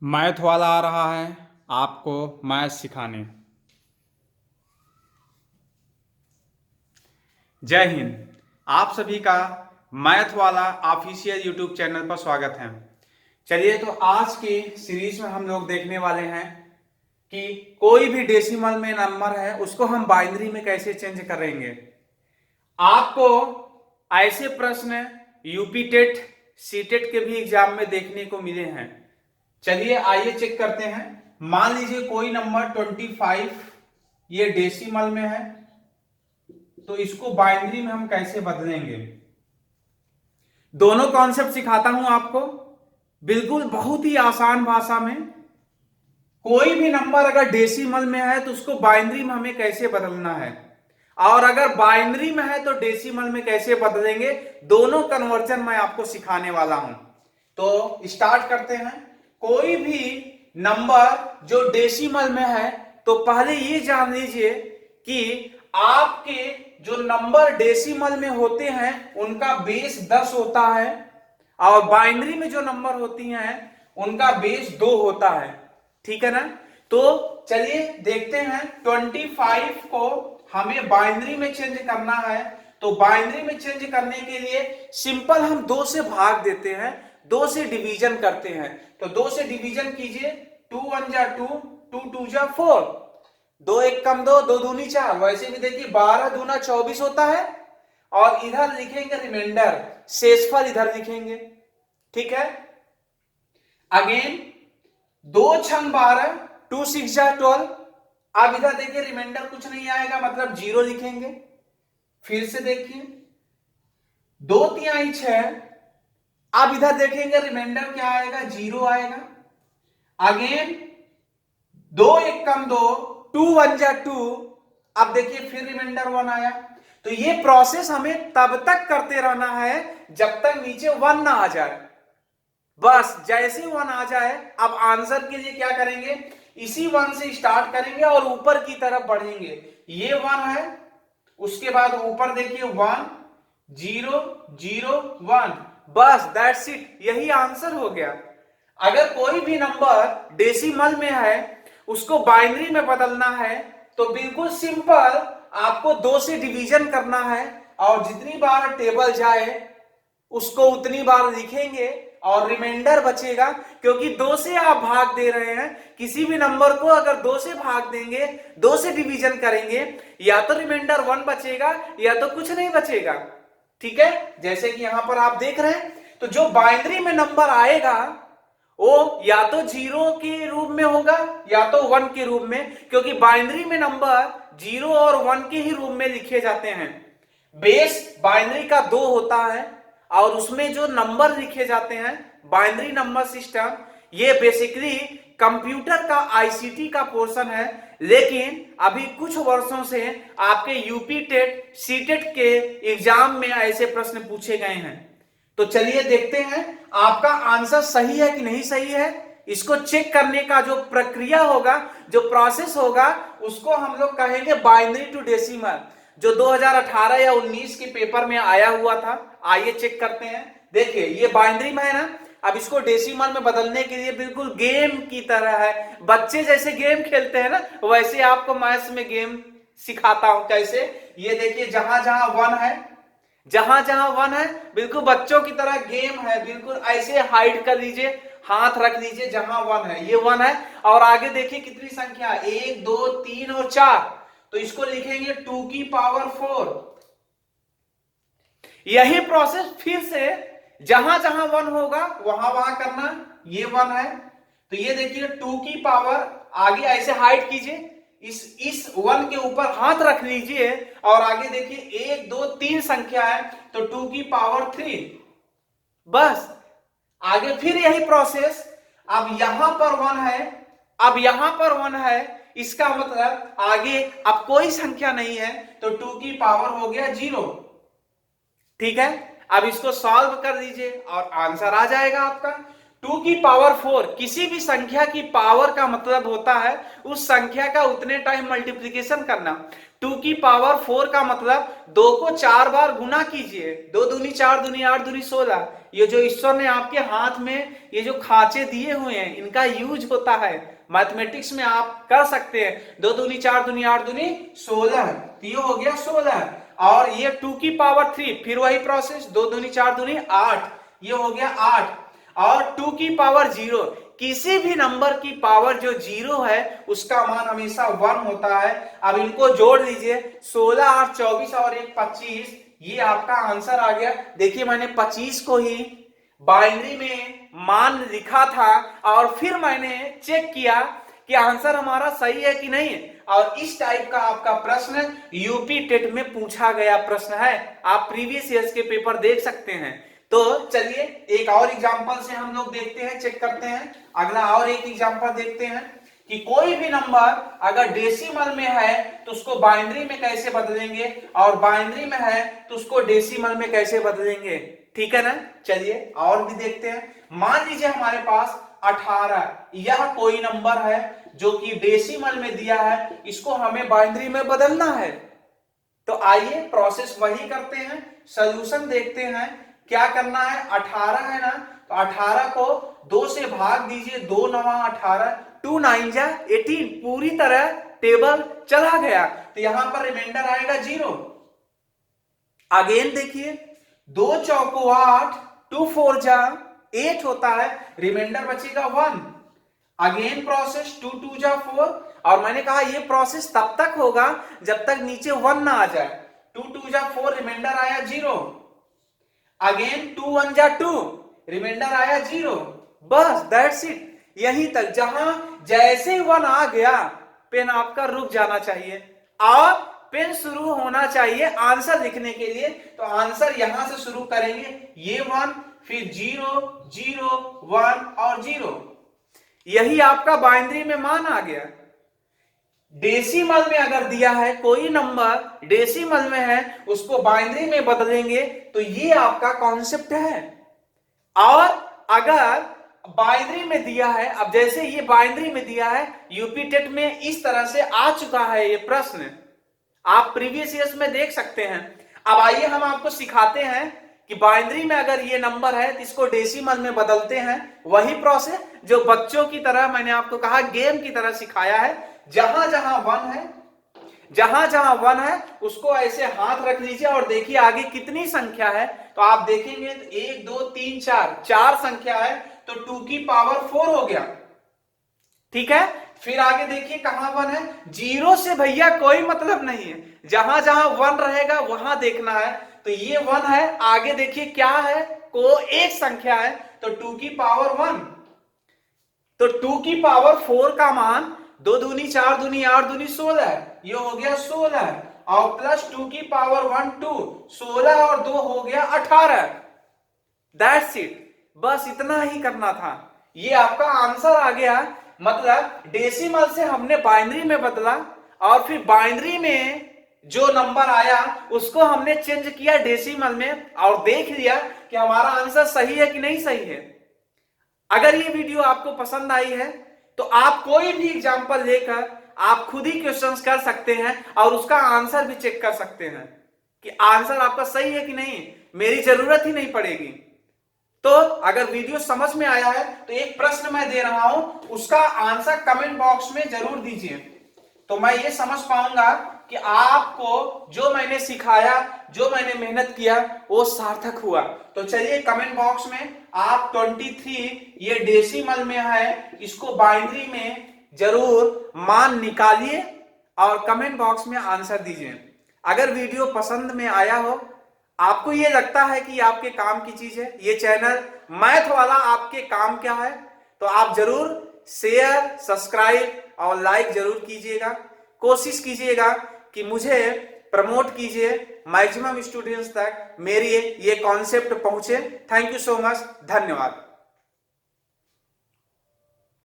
Math वाला आ रहा है आपको मैथ सिखाने। जय हिंद। आप सभी का मैथ वाला ऑफिशियल यूट्यूब चैनल पर स्वागत है। चलिए, तो आज की सीरीज में हम लोग देखने वाले हैं कि कोई भी डेसिमल में नंबर है उसको हम बाइनरी में कैसे चेंज करेंगे। आपको ऐसे प्रश्न यूपी टेट सीटेट के भी एग्जाम में देखने को मिले हैं। चलिए आइए चेक करते हैं। मान लीजिए कोई नंबर 25 ये डेसिमल में है, तो इसको बाइनरी में हम कैसे बदलेंगे। दोनों कॉन्सेप्ट सिखाता हूं आपको, बिल्कुल बहुत ही आसान भाषा में। कोई भी नंबर अगर डेसिमल में है तो उसको बाइनरी में हमें कैसे बदलना है, और अगर बाइनरी में है तो डेसिमल में कैसे बदलेंगे। दोनों कन्वर्जन मैं आपको सिखाने वाला हूं। तो स्टार्ट करते हैं। कोई भी नंबर जो डेसिमल में है, तो पहले ये जान लीजिए कि आपके जो नंबर डेसिमल में होते हैं उनका बेस 10 होता है, और बाइनरी में जो नंबर होती हैं उनका बेस 2 होता है। ठीक है ना। तो चलिए देखते हैं। 25 को हमें बाइनरी में चेंज करना है, तो बाइनरी में चेंज करने के लिए सिंपल हम 2 से भाग देते हैं, 2 से डिवीजन करते हैं। तो 2 से डिवीजन कीजिए। 2 1 जा 2, 2 2 जा 4, 2 1 कम 2, 2 दूनी 4। वैसे भी देखिए 12 दूना 24 होता है, और इधर लिखेंगे रिमाइंडर, शेषफल इधर लिखेंगे। ठीक है। अगेन 2 छंग 12, 2 6 जा 12। अब इधर देखिए रिमाइंडर कुछ नहीं आएगा, मतलब 0 लिखेंगे। फिर से देखिए 2 तिहाई 6। अब इधर देखेंगे रिमाइंडर क्या आएगा, 0 आएगा। अगेन 2 1 कम 2, 2 1 जा 2। अब देखिए फिर रिमाइंडर 1 आया। तो ये प्रोसेस हमें तब तक करते रहना है जब तक नीचे 1 ना आ जाए। बस जैसे 1 आ जाए, अब आंसर के लिए क्या करेंगे, इसी 1 से स्टार्ट करेंगे और ऊपर की तरफ बढ़ेंगे। ये 1 है, उसके बाद ऊपर देखिए 1 0 0 1। बस दैट्स इट, यही आंसर हो गया। अगर कोई भी नंबर डेसिमल में है उसको बाइनरी में बदलना है, तो बिल्कुल सिंपल, आपको 2 से डिवीजन करना है, और जितनी बार टेबल जाए उसको उतनी बार लिखेंगे और रिमाइंडर बचेगा। क्योंकि 2 से आप भाग दे रहे हैं, किसी भी नंबर को अगर 2 से भाग देंगे, 2 से डिवीजन करेंगे, या तो रिमाइंडर 1 बचेगा या तो कुछ नहीं बचेगा। ठीक है। जैसे कि यहां पर आप देख रहे हैं, तो जो बाइनरी में नंबर आएगा वो या तो 0 के रूप में होगा या तो 1 के रूप में, क्योंकि बाइनरी में नंबर 0 और 1 के ही रूप में लिखे जाते हैं। बेस बाइनरी का 2 होता है, और उसमें जो नंबर लिखे जाते हैं बाइनरी नंबर सिस्टम, ये बेसिकली कंप्यूटर का आईसीटी का पोर्शन है। लेकिन अभी कुछ वर्षों से आपके यूपी टेट सीटेट के एग्जाम में ऐसे प्रश्न पूछे गए हैं। तो चलिए देखते हैं आपका आंसर सही है कि नहीं सही है। इसको चेक करने का जो प्रक्रिया होगा, जो प्रोसेस होगा, उसको हम लोग कहेंगे बाइनरी टू डेसिमल, जो 2018 या 19 के पेपर में आया हुआ था। आइए चेक करते हैं। देखिए ये बाइनरी में है ना, अब इसको डेसिमल में बदलने के लिए बिल्कुल गेम की तरह है। बच्चे जैसे गेम खेलते हैं ना, वैसे आपको मैथ्स में गेम सिखाता हूं। कैसे, ये देखिए जहां जहां 1 है, जहां जहां 1 है, बिल्कुल बच्चों की तरह गेम है। बिल्कुल ऐसे हाइड कर लीजिए, हाथ रख लीजिए जहां 1 है, ये 1 है। और आगे देखिए कितनी संख्या, 1 2 3 और 4, तो इसको लिखेंगे 2 की पावर 4। यही प्रोसेस फिर से जहां जहां 1 होगा वहां वहां करना। ये 1 है, तो ये देखिए 2 की पावर, आगे ऐसे हाइड कीजिए, इस 1 के ऊपर हाथ रख लीजिए, और आगे देखिए 1 2 3 संख्या है, तो 2 की पावर 3। बस आगे फिर यही प्रोसेस। अब यहां पर 1 है, अब यहां पर 1 है, इसका मतलब आगे अब कोई संख्या नहीं है, तो 2 की पावर हो गया 0। ठीक है। अब इसको सॉल्व कर दीजिए और आंसर आ जाएगा आपका। 2 की पावर 4 किसी भी संख्या की पावर का मतलब होता है उस संख्या का उतने टाइम मल्टीप्लीकेशन करना। 2 की पावर 4 का मतलब 2 को 4 बार गुना कीजिए, 2 दूनी 4 दूनी 8 दूनी 16। ये जो ईश्वर ने आपके हाथ में ये जो खांचे दिए हुए हैं इनका यूज होता है, मैथमेटिक्स में आप कर सकते हैं। 2 दूनी 4 दूनी 8 दूनी 16, तो ये हो गया 16। और ये 2 की पावर 3 फिर वही प्रोसेस, 2 दूनी 4 दूनी 8, ये हो गया 8। और 2 की पावर 0, किसी भी नंबर की पावर जो 0 है उसका मान हमेशा 1 होता है। अब इनको जोड़ लीजिए, 16 8 24 और 1 25, ये आपका आंसर आ गया। देखिए मैंने 25 को ही बाइनरी में मान लिखा था और फिर मैंने चेक किया कि आंसर हमारा सही है कि नहीं है। और इस टाइप का आपका प्रश्न यूपी टेट में पूछा गया प्रश्न है, आप प्रीवियस ईयर्स के पेपर देख सकते हैं। तो चलिए एक और एग्जांपल से हम लोग देखते हैं, चेक करते हैं। अगला और एक एग्जांपल देखते हैं कि कोई भी नंबर अगर डेसिमल में है तो उसको बाइनरी में कैसे बदलेंगे और बाइनरी में है तो उसको डेसिमल में कैसे बदलेंगे, ठीक है ना। चलिए और भी देखते हैं। मान लीजिए हमारे पास 18, यह कोई नंबर है जो कि डेसिमल में दिया है, इसको हमें बाइनरी में बदलना है। तो आइए प्रोसेस वही करते हैं, सॉल्यूशन देखते हैं। क्या करना है, 18 है ना, तो 18 को 2 से भाग दीजिए, 2 9 18, 2 9 जा 18, पूरी तरह टेबल चला गया। तो यहां पर रिमाइंडर आएगा 0। अगेन देखिए, 2 चौको 8, 2 4 जा 8 होता है, रिमाइंडर बचेगा 1। अगेन प्रोसेस 2 2 जा 4, और मैंने कहा ये प्रोसेस तब तक होगा जब तक नीचे 1 ना आ जाए। 2 2 जा 4, रिमाइंडर आया 0। अगेन 2 1 जा 2, रिमाइंडर आया 0। बस दैट्स इट, यहीं तक। जहां जैसे 1 आ गया पेन आपका रुक जाना चाहिए और पेन शुरू होना चाहिए आंसर लिखने के लिए। तो आंसर यहां से शुरू करेंगे, ये 1 फिर 0 0 1 और 0, यही आपका बाइनरी में मान आ गया। डेसिमल में अगर दिया है कोई नंबर डेसिमल में है उसको बाइनरी में बदलेंगे, तो ये आपका कॉन्सेप्ट है। और अगर बाइनरी में दिया है, अब जैसे ये बाइनरी में दिया है, यूपी टेट में इस तरह से आ चुका है ये प्रश्न, आप प्रीवियस ईयर्स में देख सकते हैं। अब आइए हम आपको सिखाते हैं कि बाइनरी में अगर ये नंबर है तो इसको डेसिमल में बदलते हैं। वही प्रोसेस जो बच्चों की तरह मैंने आपको कहा गेम की तरह सिखाया है। जहां जहां 1 है, जहां जहां 1 है उसको ऐसे हाथ रख लीजिए और देखिए आगे कितनी संख्या है। तो आप देखेंगे तो 1 2 3 4, 4 संख्या है, तो 2 की पावर 4 हो गया, ठीक है। फिर आगे देखिए कहां 1 है, 0 से भैया कोई मतलब नहीं है, जहां जहां 1 रहेगा वहां देखना है। तो ये 1 है, आगे देखिए क्या है, को एक संख्या है, तो 2 की पावर 1, तो 2 की पावर 4 का मान 2 दूनी 4 दूनी 8 दूनी 16, ये हो गया 16, और प्लस 2 की पावर 1 2, 16 और 2 हो गया 18। दैट्स इट, बस इतना ही करना था, ये आपका आंसर आ गया। मतलब डेसिमल से हमने बाइनरी में बदला और फिर बाइनरी में जो नंबर आया उसको हमने चेंज किया डेसिमल में और देख लिया कि हमारा आंसर सही है कि नहीं सही है। अगर ये वीडियो आपको पसंद आई है तो आप कोई भी एग्जांपल लेकर आप खुद ही क्वेश्चंस कर सकते हैं और उसका आंसर भी चेक कर सकते हैं कि आंसर आपका सही है कि नहीं, मेरी जरूरत ही नहीं पड़ेगी। तो अगर वीडियो समझ में आया है तो एक प्रश्न मैं दे रहा हूं, उसका आंसर कमेंट बॉक्स में जरूर दीजिए, तो मैं ये समझ पाऊंगा कि आपको जो मैंने सिखाया, जो मैंने मेहनत किया वो सार्थक हुआ। तो चलिए कमेंट बॉक्स में आप 23 ये डेसिमल में है, इसको बाइनरी में जरूर मान निकालिए और कमेंट बॉक्स में आंसर दीजिए। अगर वीडियो पसंद में आया हो, आपको ये लगता है कि आपके काम की चीज है, ये चैनल मैथ वाला आपके काम क्या है, तो आप जरूर शेयर सब्सक्राइब और लाइक जरूर कीजिएगा। कोशिश कीजिएगा कि मुझे प्रमोट कीजिए, मैक्सिमम स्टूडेंट्स तक मेरी ये कॉन्सेप्ट पहुंचे। थैंक यू सो मच, धन्यवाद।